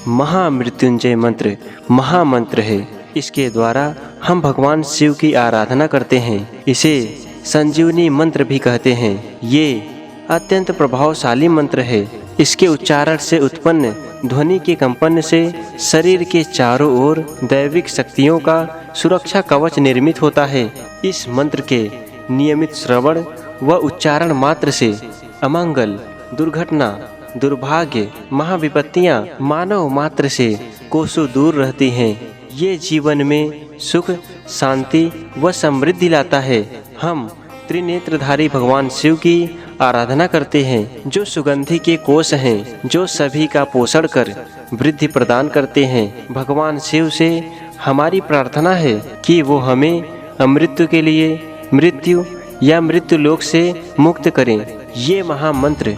महामृत्युंजय मंत्र महामंत्र है। इसके द्वारा हम भगवान शिव की आराधना करते हैं। इसे संजीवनी मंत्र भी कहते हैं। ये अत्यंत प्रभावशाली मंत्र है। इसके उच्चारण से उत्पन्न ध्वनि के कंपन से शरीर के चारों ओर दैविक शक्तियों का सुरक्षा कवच निर्मित होता है। इस मंत्र के नियमित श्रवण व उच्चारण मात्र से अमंगल, दुर्घटना, दुर्भाग्य, महाविपत्तियां मानव मात्र से कोसों दूर रहती हैं। ये जीवन में सुख, शांति व समृद्धि लाता है। हम त्रिनेत्रधारी भगवान शिव की आराधना करते हैं, जो सुगंधि के कोष हैं, जो सभी का पोषण कर वृद्धि प्रदान करते हैं। भगवान शिव से हमारी प्रार्थना है कि वो हमें अमृत्यु के लिए मृत्यु या मृत्यु लोक से मुक्त करें। ये महामंत्र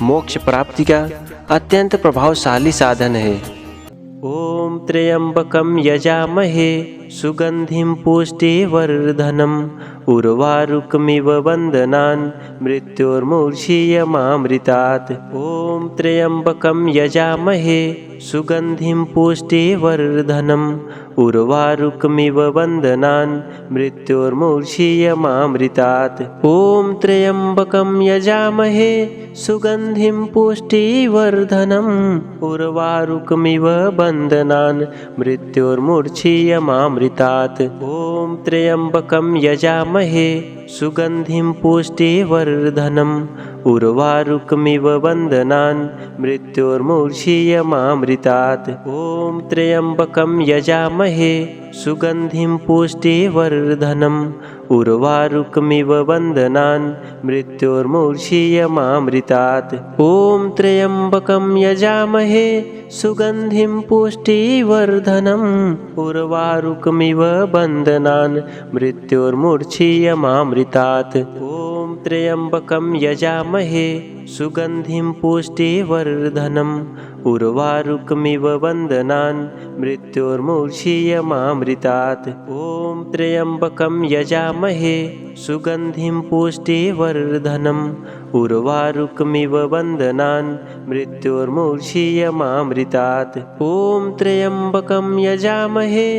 मोक्ष प्राप्ति का अत्यंत प्रभावशाली साधन है। ओम त्र्यंबकं यजामहे सुगंधिं पुष्टिवर्धनम् उर्वारुकमिव बन्धनान् मृत्योर्मुक्षीयमामृतात्। ओम त्र्यंबकं यजामहे सुगंधिं पुष्टिवर्धनम् उर्वारुकमिव बन्धनान् मृत्योर्मुक्षीयमामृतात्। ओम त्र्यंबकं यजामहे सुगंधिं पुष्टिवर्धनम् उर्वारुकमिव बन्धनान् मृत्योर्मुक्षीयमामृतात्। ओम त्र्यंबकं यजामहे सुगंधिं पुष्टिवर्धनम् उर्वारुकमिव बन्धनान् मृत्योर्मुक्षीयमामृतात्। ओम त्र्यंबकं यजामहे सुगंधिं पुष्टिवर्धनम् उर्वारुकमिव बन्धनान् मृत्योर्मुक्षीयमामृतात्। ओम त्र्यंबकं यजामहे सुगंधिं पुष्टिवर्धनम् उर्वारुकमिव बन्धनान् मृत्योर्मुक्षीयमामृतात्। ओम त्र्यंबकं यजामहे सुगंधिं पुष्टिवर्धनम् उर्वारुकमिव बन्धनान् मृत्योर्मुक्षीयमामृतात्। ओम त्र्यंबकं यजामहे सुगंधिं पुष्टिवर्धनम् उर्वारुकमिव बन्धनान् मृत्योर्मुक्षीयमामृतात्। ओम त्र्यंबकं यजामहे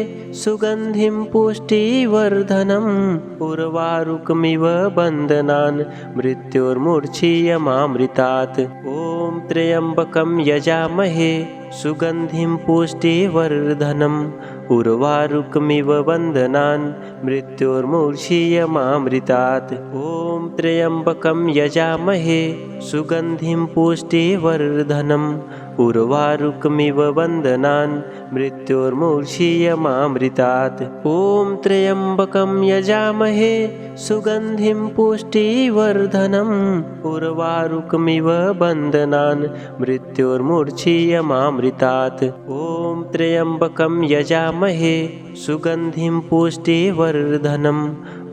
सुगंधिं पुष्टिवर्धनम् उर्वारुकमिव बन्धनान् मृत्योर्मुक्षीयमामृतात्। ओम त्र्यंबकं यजामहे सुगंधिं पुष्टिवर्धनम् उर्वारुकमिव बन्धनान् मृत्योर्मुक्षीयमामृतात्। ओम त्र्यंबकं यजामहे सुगंधिं पुष्टिवर्धनम् उर्वारुकमिव बन्धनान् मृत्योर्मुक्षीयमामृतात्। ओम त्र्यंबकं यजामहे सुगंधिं पुष्टिवर्धनम् उर्वारुकमिव बन्धनान् मृत्योर्मुक्षीयमामृतात्। ओम त्र्यंबकं यजामहे सुगंधिं पुष्टिवर्धनम्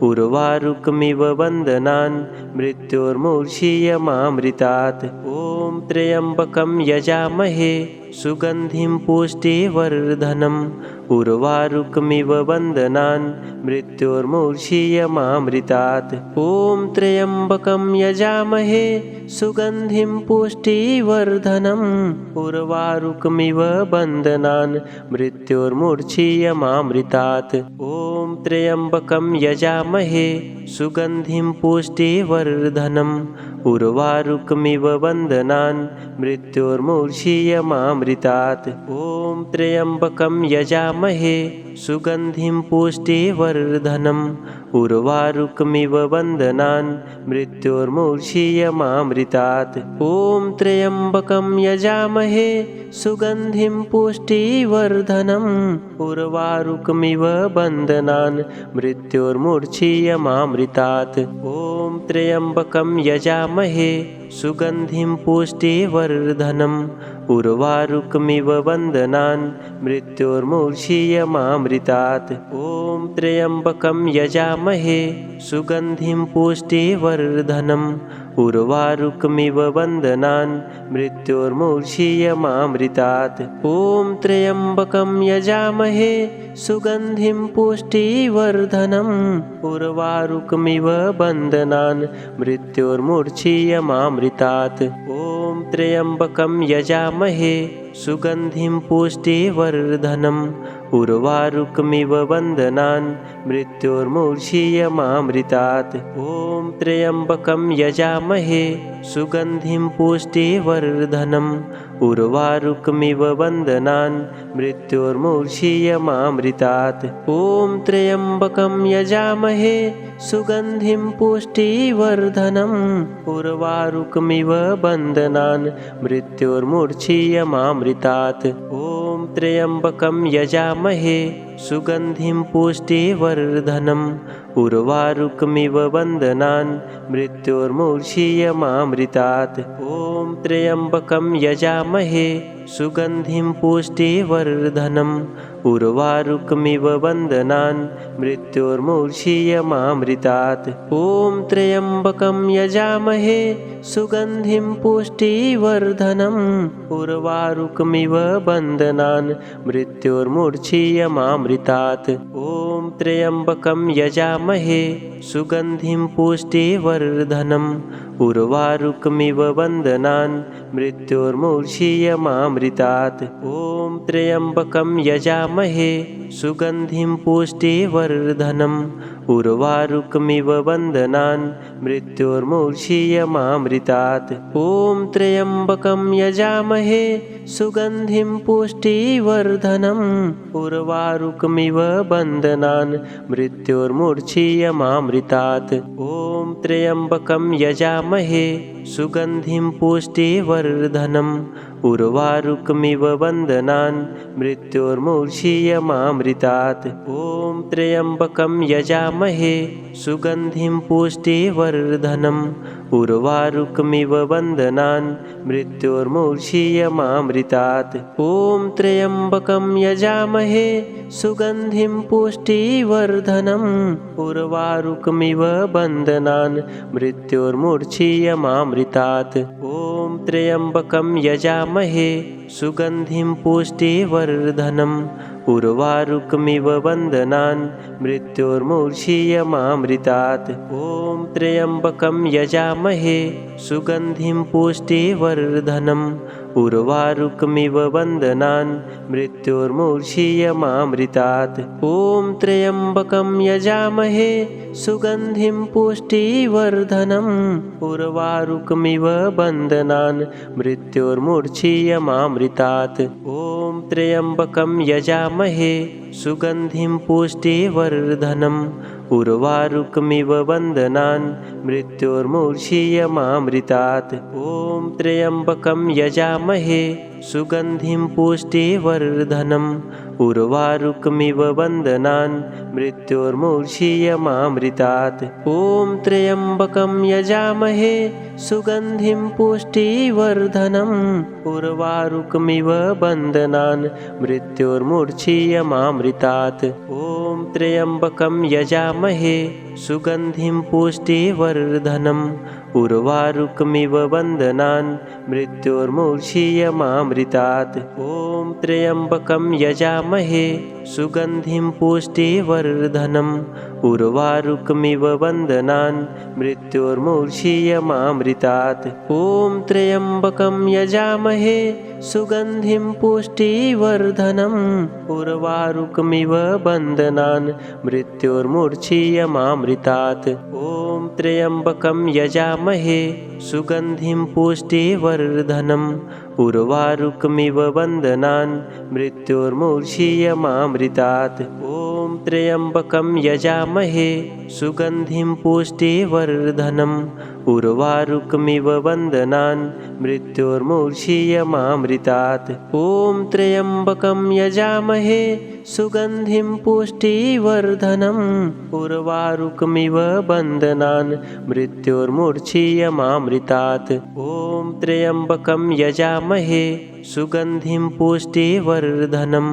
उर्वारुकमिव बन्धनान् मृत्योर्मुक्षीयमामृतात्। ओम त्र्यंबकं यजामहे सुगंधिं पुष्टिवर्धनम् उर्वारुकमिव बन्धनान् मृत्योर्मुक्षीयमामृतात्। ओम त्र्यंबकं यजामहे सुगंधिं पुष्टिवर्धनम् उर्वारुकमिव बन्धनान् मृत्योर्मुक्षीयमामृतात्। ओम त्र्यंबकं यजामहे सुगंधिं पुष्टिवर्धनम् उर्वारुकमिव बन्धनान् मृत्योर्मुक्षीयमामृतात्। ओम त्र्यंबकं यजामहे सुगंधिं पुष्टिवर्धनम् उर्वारुकमिव बन्धनान् मृत्योर्मुक्षीयमामृतात्। ओम त्र्यंबकं यजामहे सुगंधिं पुष्टिवर्धनम् उर्वारुकमिव बन्धनान् मृत्योर्मुक्षीयमामृतात्। ओम त्र्यंबकं यजामहे सुगंधिं पुष्टिवर्धनम् उर्वारुकमिव बन्धनान् मृत्योर्मुक्षीयमामृतात्। ओम त्र्यंबकं यजामहे सुगंधिं पुष्टिवर्धनम् उर्वारुकमिव बन्धनान् मृत्योर्मुक्षीयमामृतात्। ओम त्र्यंबकं यजामहे सुगंधिं पुष्टिवर्धनम् उर्वारुकमिव बन्धनान् मृत्योर्मुक्षीयमामृतात्। ओम त्र्यंबकं यजामहे सुगन्धिं पुष्टिवर्धनम् उर्वारुकमिव बन्धनान् मृत्योर्मुक्षीयमामृतात्। ॐ त्र्यम्बकं यजामहे सुगन्धिं पुष्टिवर्धनम् उर्वारुकमिव बन्धनान् मृत्योर्मुक्षीयमामृतात्। ॐ त्र्यम्बकं यजामहे सुगन्धिं पुष्टिवर्धनम् उर्वारुकमिव बन्धनान् मृत्योर्मुक्षीयमामृतात्। ॐ त्र्यम्बकं यजामहे सुगन्धिं पुष्टिवर्धनम् उर्वारुकमिव बन्धनान् मृत्योर्मुक्षीयमामृतात्। ॐ त्र्यम्बकं यजामहे सुगन्धिं पुष्टिवर्धनम् उर्वारुकमिव बन्धनान् मृत्योर्मुक्षीयमामृतात्। ॐ त्र्यम्बकं यजामहे सुगन्धिं पुष्टिवर्धनम् उर्वारुकमिव बन्धनान् मृत्योर्मुक्षीयमामृतात्। ॐ त्र्यम्बकं यजामहे सुगन्धिं पुष्टिवर्धनम् उर्वारुकमिव बन्धनान् मृत्योर्मुक्षीयमामृतात्। ॐ त्र्यम्बकं यजामहे सुगन्धिं पुष्टिवर्धनम् उर्वारुकमिव बन्धनान् मृत्योर्मुक्षीयमामृतात्। ॐ त्र्यम्बकं यजामहे सुगन्धिं पुष्टिवर्धनम् उर्वारुकमिव बन्धनान् मृत्योर्मुक्षीयमामृतात्। ॐ त्र्यम्बकं यजामहे सुगन्धिं पुष्टिवर्धनम् उर्वारुकमिव बन्धनान् मृत्योर्मुक्षीयमामृतात्। ॐ त्र्यम्बकं यजामहे सुगन्धिं पुष्टिवर्धनम् उर्वारुकमिव बन्धनान् मृत्योर्मुक्षीयमामृतात्। ॐ त्र्यम्बकं यजामहे सुगन्धिं पुष्टिवर्धनम् उर्वारुकमिव बन्धनान् मृत्योर्मुक्षीयमामृतात्। ॐ त्र्यम्बकं यजामहे सुगन्धिं पुष्टिवर्धनम् उर्वारुकमिव बन्धनान् मृत्योर्मुक्षीयमामृतात्। ॐ त्र्यम्बकं यजामहे सुगन्धिं पुष्टिवर्धनम् उर्वारुकमिव बन्धनान् मृत्योर्मुक्षीयमामृतात्। ॐ त्र्यम्बकं यजामहे सुगन्धिं पुष्टिवर्धनम् उर्वारुकमिव बन्धनान् मृत्योर्मुक्षीयमामृतात्। ॐ त्र्यम्बकं यजामहे सुगन्धिं पुष्टिवर्धनम् उर्वारुकमिव बन्धनान् मृत्योर्मुक्षीयमामृतात्। ॐ त्र्यम्बकं यजामहे सुगन्धिं पुष्टिवर्धनम् उर्वारुकमिव बन्धनान् मृत्योर्मुक्षीयमामृतात्। ॐ त्र्यम्बकं यजामहे सुगन्धिं पुष्टिवर्धनम् उर्वारुकमिव बन्धनान् मृत्योर्मुक्षीयमामृतात्। ॐ त्र्यम्बकं यजामहे सुगन्धिं पुष्टिवर्धनम् उर्वारुकमिव बन्धनान् मृत्योर्मुक्षीयमामृतात्। ॐ त्र्यम्बकं यजामहे सुगन्धिं पुष्टिवर्धनम् उर्वारुकमिव बन्धनान् मृत्योर्मुक्षीयमामृतात्। ॐ त्र्यम्बकं यजामहे सुगन्धिं पुष्टिवर्धनम् उर्वारुकमिव बन्धनान् मृत्योर्मुक्षीयमामृतात्। ॐ त्र्यम्बकं यजामहे सुगन्धिं पुष्टिवर्धनम् उर्वारुकमिव बन्धनान् मृत्योर्मुक्षीयमामृतात्। ॐ त्र्यम्बकं यजामहे सुगन्धिं पुष्टिवर्धनम् उर्वारुकमिव बन्धनान् मृत्योर्मुक्षीयमामृतात्। ॐ त्र्यम्बकं यजामहे सुगन्धिं पुष्टिवर्धनम् उर्वारुकमिव बन्धनान् मृत्योर्मुक्षीयमामृतात्। ॐ त्र्यम्बकं यजामहे सुगन्धिं पुष्टिवर्धनम्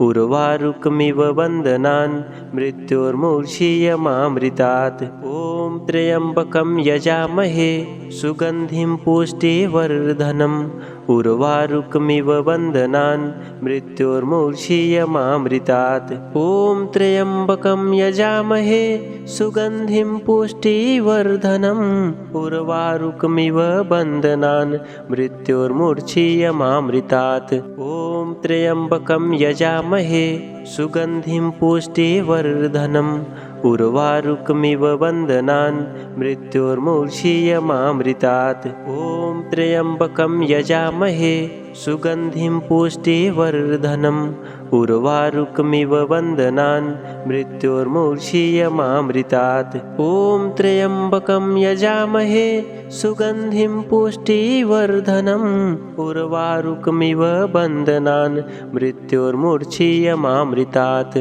उर्वारुकमिव बन्धनान् मृत्योर्मुक्षीयमामृतात्। ॐ त्र्यम्बकं यजामहे सुगन्धिं पुष्टिवर्धनम् उर्वारुकमिव बन्धनान् मृत्योर्मुक्षीयमामृतात्। ॐ त्र्यम्बकं यजामहे सुगन्धिं पुष्टिवर्धनम् उर्वारुकमिव बन्धनान् मृत्योर्मुक्षीयमामृतात्। ॐ त्र्यम्बकं यजामहे सुगन्धिं पुष्टिवर्धनम् उर्वारुकमिव बन्धनान् मृत्योर्मुक्षीयमामृतात्। ॐ त्र्यम्बकं यजामहे सुगन्धिं पुष्टिवर्धनम् उर्वारुकमिव बन्धनान् मृत्योर्मुक्षीयमामृतात्। ॐ त्र्यम्बकं यजामहे सुगन्धिं पुष्टिवर्धनम् उर्वारुकमिव बन्धनान् मृत्योर्मुक्षीयमामृतात्। ॐ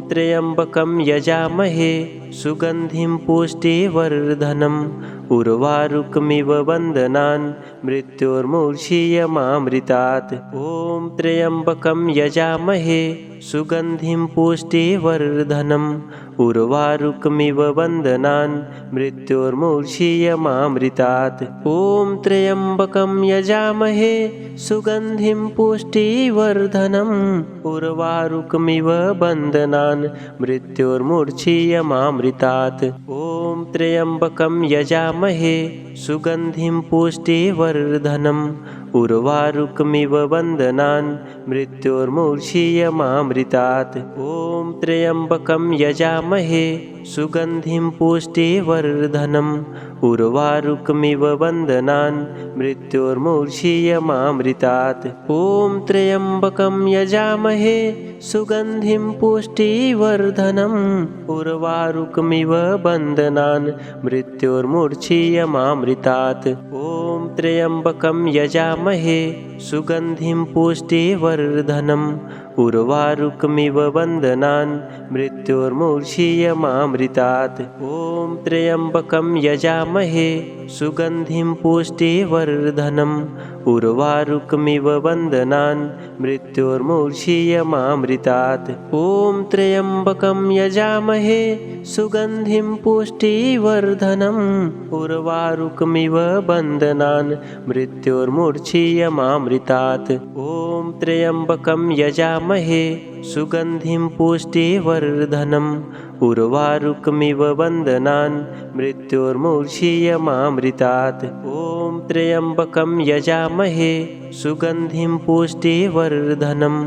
त्र्यम्बकं यजामहे सुगन्धिं पुष्टिवर्धनम् उर्वारुकमिव बन्धनान् मृत्योर्मुक्षीयमामृतात्। ॐ त्र्यम्बकं यजामहे सुगन्धिं पुष्टिवर्धनम् उर्वारुकमिव बन्धनान् मृत्योर्मुक्षीयमामृतात्। ॐ त्र्यम्बकं यजामहे सुगन्धिं पुष्टिवर्धनम् उर्वारुकमिव बन्धनान् मृत्योर्मुक्षीयमामृतात्। ॐ त्र्यम्बकं यजामहे सुगन्धिं पुष्टिवर्धनम् उर्वारुकमिव बन्धनान् मृत्योर्मुक्षीयमामृतात्। ॐ त्र्यम्बकं यजामहे सुगन्धिं पुष्टिवर्धनम् उर्वारुकमिव बन्धनान् मृत्योर्मुक्षीयमामृतात्। ॐ त्र्यम्बकं यजामहे सुगन्धिं पुष्टिवर्धनम् उर्वारुकमिव बन्धनान् मृत्योर्मुक्षीयमामृतात्। ॐ त्र्यम्बकं यजामहे सुगन्धिं पुष्टिवर्धनम् उर्वारुकमिव बन्धनान् मृत्योर्मुक्षीयमामृतात्। ॐ त्र्यम्बकं यजामहे सुगन्धिं पुष्टिवर्धनम् उर्वारुकमिव बन्धनान् मृत्योर्मुक्षीयमामृतात्। ॐ त्र्यम्बकं यजामहे सुगन्धिं पुष्टिवर्धनम् उर्वारुकमिव बन्धनान् मृत्योर्मुक्षीयमामृतात्। ॐ त्र्यम्बकं यजामहे सुगन्धिं पुष्टिवर्धनम् उर्वारुकमिव बन्धनान् मृत्योर्मुक्षीयमामृतात्। ॐ त्र्यम्बकं यजामहे सुगन्धिं पुष्टिवर्धनम्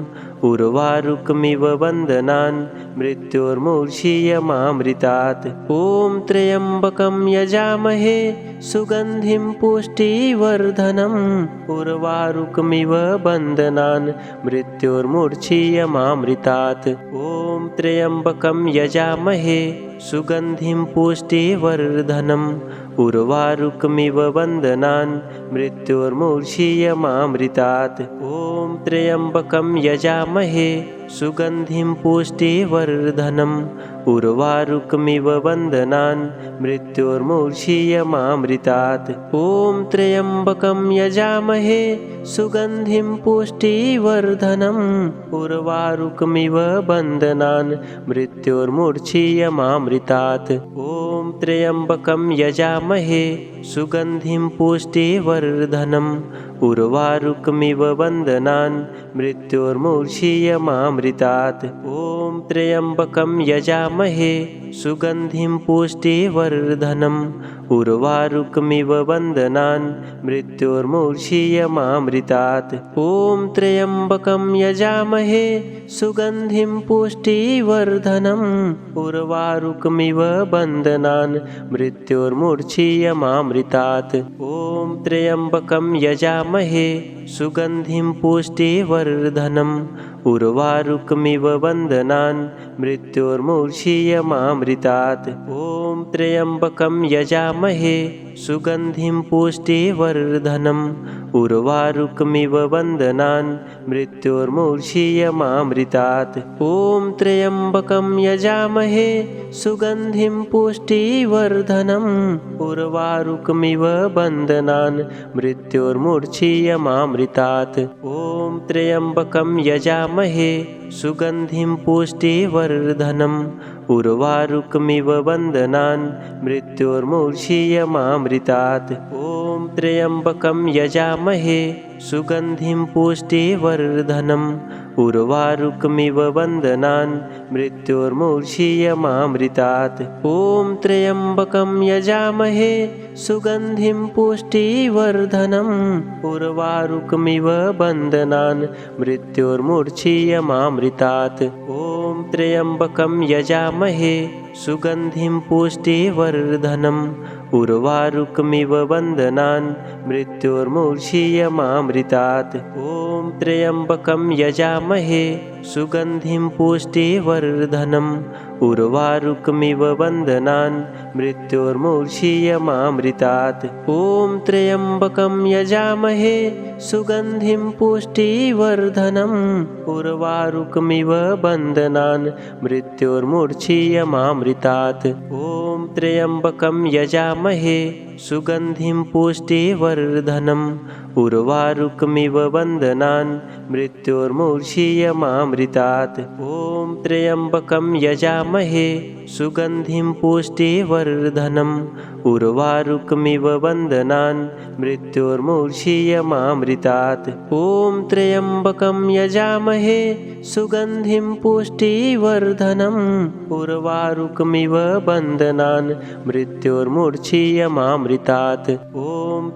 उर्वारुकमिव बन्धनान् मृत्योर्मुक्षीयमामृतात्। ॐ त्र्यम्बकं यजामहे सुगन्धिं पुष्टिवर्धनम् उर्वारुकमिव बन्धनान् मृत्योर्मुक्षीयमामृतात्। ॐ त्र्यम्बकं यजामहे सुगन्धिं पुष्टिवर्धनम् उर्वारुकमिव बन्धनान् मृत्योर्मुक्षीयमामृतात्। ॐ त्र्यम्बकं यजामहे सुगन्धिं पुष्टिवर्धनम् उर्वारुकमिव बन्धनान् मृत्योर्मुक्षीयमामृतात्। ॐ त्र्यम्बकं यजामहे सुगन्धिं पुष्टिवर्धनम् उर्वारुकमिव बन्धनान् मृत्योर्मुक्षीयमामृतात्। ॐ त्र्यम्बकं यजामहे सुगन्धिं पुष्टिवर्धनम् उर्वारुकमिव बन्धनान् मृत्योर्मुक्षीयमामृतात्। ॐ त्र्यम्बकं यजामहे सुगन्धिं पुष्टिवर्धनम् उर्वारुकमिव बन्धनान् मृत्योर्मुक्षीयमामृतात्। ॐ त्र्यम्बकं यजामहे सुगन्धिं पुष्टिवर्धनम् उर्वारुकमिव बन्धनान् मृत्योर्मुक्षीयमामृतात्। ॐ त्र्यम्बकं यजामहे सुगन्धिं पुष्टिवर्धनम् उर्वारुकमिव बन्धनान् मृत्योर्मुक्षीयमामृतात्। ॐ त्र्यम्बकं यजामहे सुगन्धिं पुष्टिवर्धनम् उर्वारुकमिव बन्धनान् मृत्योर्मुक्षीयमामृतात्। ॐ त्र्यम्बकं यजामहे सुगन्धिं पुष्टिवर्धनम् उर्वारुकमिव बन्धनान् मृत्योर्मुक्षीयमामृतात्। ॐ त्र्यम्बकं यजामहे सुगन्धिं पुष्टिवर्धनम् उर्वारुकमिव बन्धनान् मृत्योर्मुक्षीयमामृतात्। ॐ त्र्यम्बकं यजामहे सुगन्धिं पुष्टिवर्धनम् उर्वारुकमिव बन्धनान् मृत्योर्मुक्षीयमामृतात्। ॐ त्र्यम्बकं यजामहे सुगन्धिं पुष्टिवर्धनम् उर्वारुकमिव बन्धनान् मृत्योर्मुक्षीयमामृतात्। ॐ त्र्यम्बकं यजामहे सुगन्धिं पुष्टिवर्धनम् उर्वारुकमिव बन्धनान् मृत्योर्मुक्षीयमामृतात्। ॐ त्र्यम्बकं यजामहे सुगन्धिं पुष्टिवर्धनम् उर्वारुकमिव बन्धनान् मृत्योर्मुक्षीयमामृतात्। ॐ त्र्यम्बकं यजामहे सुगन्धिं पुष्टिवर्धनम् उर्वारुकमिव बन्धनान् मृत्योर्मुक्षीयमामृतात्। ॐ त्र्यम्बकं यजामहे सुगन्धिं पुष्टिवर्धनम् उर्वारुकमिव बन्धनान् मृत्योर्मुक्षीयमामृतात्। ॐ त्र्यम्बकं यजामहे सुगन्धिं पुष्टिवर्धनम् उर्वारुकमिव बन्धनान् मृत्योर्मुक्षीयमामृतात्। ॐ त्र्यम्बकं यजामहे सुगन्धिं पुष्टिवर्धनम् उर्वारुकमिव बन्धनान् मृत्योर्मुक्षीयमामृतात्। ॐ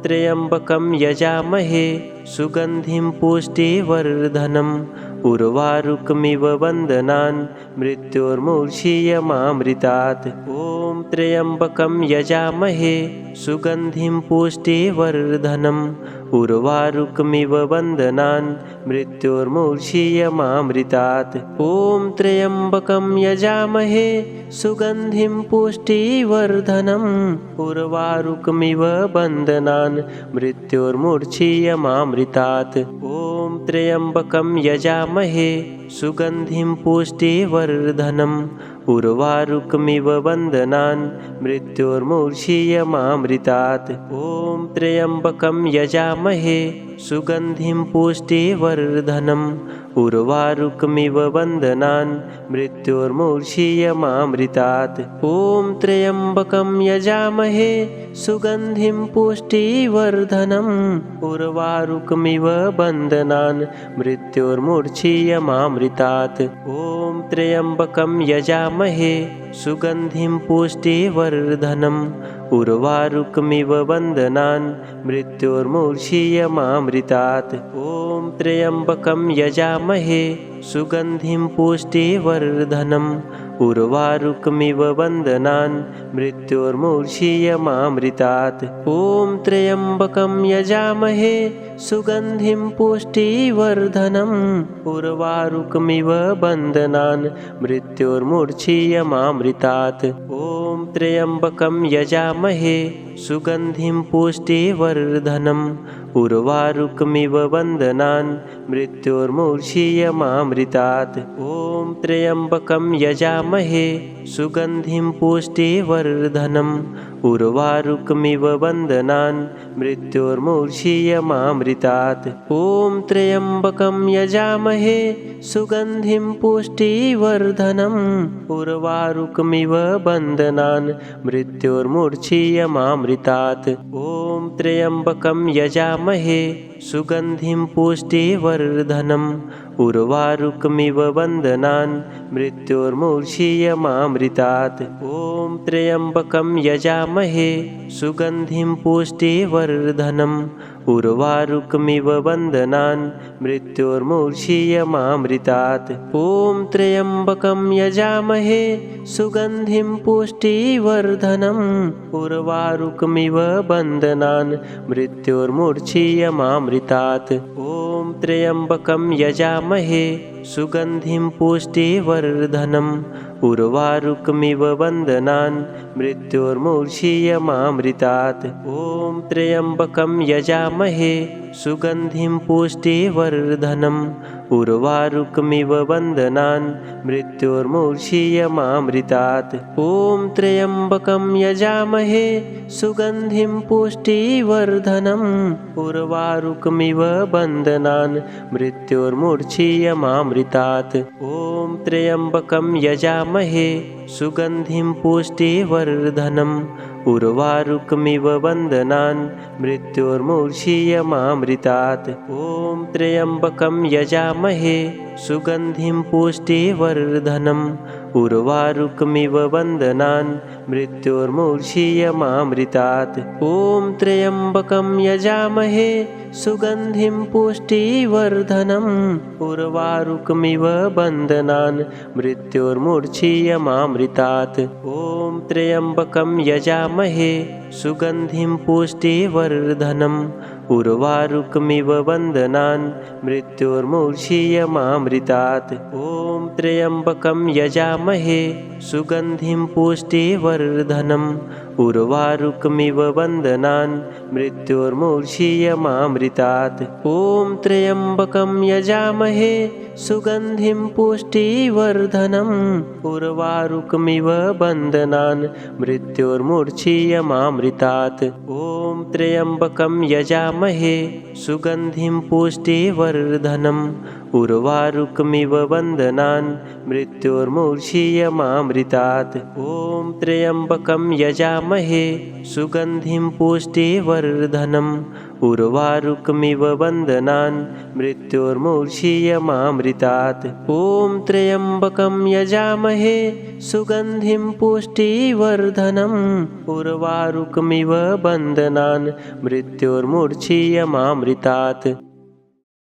त्र्यम्बकं यजामहे सुगन्धिं पुष्टिवर्धनम् उर्वारुकमिव बन्धनान् मृत्योर्मुक्षीयमामृतात्। ॐ त्र्यम्बकं यजामहे सुगन्धिं पुष्टिवर्धनम् उर्वारुकमिव बन्धनान् मृत्योर्मुक्षीयमामृतात्। ॐ त्र्यम्बकं यजामहे सुगन्धिं पुष्टिवर्धनम् उर्वारुकमिव बन्धनान् मृत्योर्मुक्षीयमामृतात्। ॐ त्र्यम्बकं यजामहे सुगन्धिं पुष्टिवर्धनम् उर्वारुकमिव बन्धनान् मृत्योर्मुक्षीयमामृतात्। ॐ त्र्यम्बकं यजामहे सुगन्धिं पुष्टिवर्धनम् उर्वारुकमिव बन्धनान् मृत्योर्मुक्षीयमामृतात्। ॐ त्र्यम्बकं यजामहे सुगन्धिं पुष्टिवर्धनम् उर्वारुकमिव बन्धनान् मृत्योर्मुक्षीयमामृतात्। ॐ त्र्यम्बकं यजामहे सुगन्धिं पुष्टिवर्धनम् उर्वारुकमिव बन्धनान् मृत्योर्मुक्षीयमामृतात्। ॐ त्र्यम्बकं यजामहे सुगन्धिं पुष्टिवर्धनम् उर्वारुकमिव बन्धनान् मृत्योर्मुक्षीयमामृतात्। ॐ त्र्यम्बकं यजामहे सुगन्धिं पुष्टिवर्धनम् उर्वारुकमिव बन्धनान् मृत्योर्मुक्षीयमामृतात्। ॐ त्र्यम्बकं यजामहे सुगन्धिं पुष्टिवर्धनम् उर्वारुकमिव बन्धनान् मृत्योर्मुक्षीयमामृतात्। ॐ त्र्यम्बकं यजामहे सुगन्धिं पुष्टिवर्धनम् उर्वारुकमिव बन्धनान् मृत्योर्मुक्षीयमामृतात्। ॐ त्र्यम्बकं यजामहे सुगन्धिं पुष्टिवर्धनम् उर्वारुकमिव बन्धनान् मृत्योर्मुक्षीयमामृतात्। ॐ त्र्यम्बकं यजामहे सुगन्धिं पुष्टिवर्धनम् उर्वारुकमिव बन्धनान् मृत्योर्मुक्षीयमामृतात्। ॐ त्र्यम्बकं यजामहे सुगन्धिं पुष्टिवर्धनम् उर्वारुकमिव बन्धनान् मृत्योर्मुक्षीयमामृतात्। ॐ त्र्यम्बकं यजामहे सुगन्धिं पुष्टिवर्धनम् उर्वारुकमिव बन्धनान् मृत्योर्मुक्षीयमामृतात्। ॐ त्र्यम्बकं यजामहे सुगन्धिं पुष्टिवर्धनम् उर्वारुकमिव बन्धनान् मृत्योर्मुक्षीयमामृतात्। ॐ त्र्यम्बकं यजामहे सुगन्धिं पुष्टिवर्धनम् उर्वारुकमिव बन्धनान् मृत्योर्मुक्षीयमामृतात्। ॐ त्र्यम्बकं यजामहे सुगन्धिं पुष्टिवर्धनम् उर्वारुकमिव बन्धनान् मृत्योर्मुक्षीयमामृतात्। ॐ त्र्यम्बकं यजामहे सुगन्धिं पुष्टिवर्धनम् उर्वारुकमिव बन्धनान् मृत्योर्मुक्षीयमामृतात्। ॐ त्र्यम्बकं यजामहे सुगन्धिं पुष्टिवर्धनम् उर्वारुकमिव बन्धनान् मृत्योर्मुक्षीयमामृतात्। ॐ त्र्यम्बकं यजामहे सुगन्धिं पुष्टिवर्धनम् उर्वारुकमिव बन्धनान् मृत्योर्मुक्षीयमामृतात्। ॐ त्र्यम्बकं यजामहे सुगन्धिं पुष्टिवर्धनम् उर्वारुकमिव बन्धनान् मृत्योर्मुक्षीयमामृतात्। ॐ त्र्यम्बकं यजामहे सुगन्धिं पुष्टिवर्धनम् उर्वारुकमिव बन्धनान् मृत्योर्मुक्षीयमामृतात्। ॐ त्र्यम्बकं यजामहे सुगन्धिं पुष्टिवर्धनम् उर्वारुकमिव बन्धनान् मृत्योर्मुक्षीयमामृतात्। ॐ त्र्यम्बकं यजामहे सुगन्धिं पुष्टिवर्धनम् उर्वारुकमिव बन्धनान् मृत्योर्मुक्षीयमामृतात्। ॐ त्र्यम्बकं यजामहे सुगन्धिं पुष्टिवर्धनम् उर्वारुकमिव बन्धनान् मृत्योर्मुक्षीयमामृतात्। ॐ त्र्यम्बकं यजामहे सुगन्धिं पुष्टिवर्धनम् उर्वारुकमिव बन्धनान् मृत्योर्मुक्षीयमामृतात्।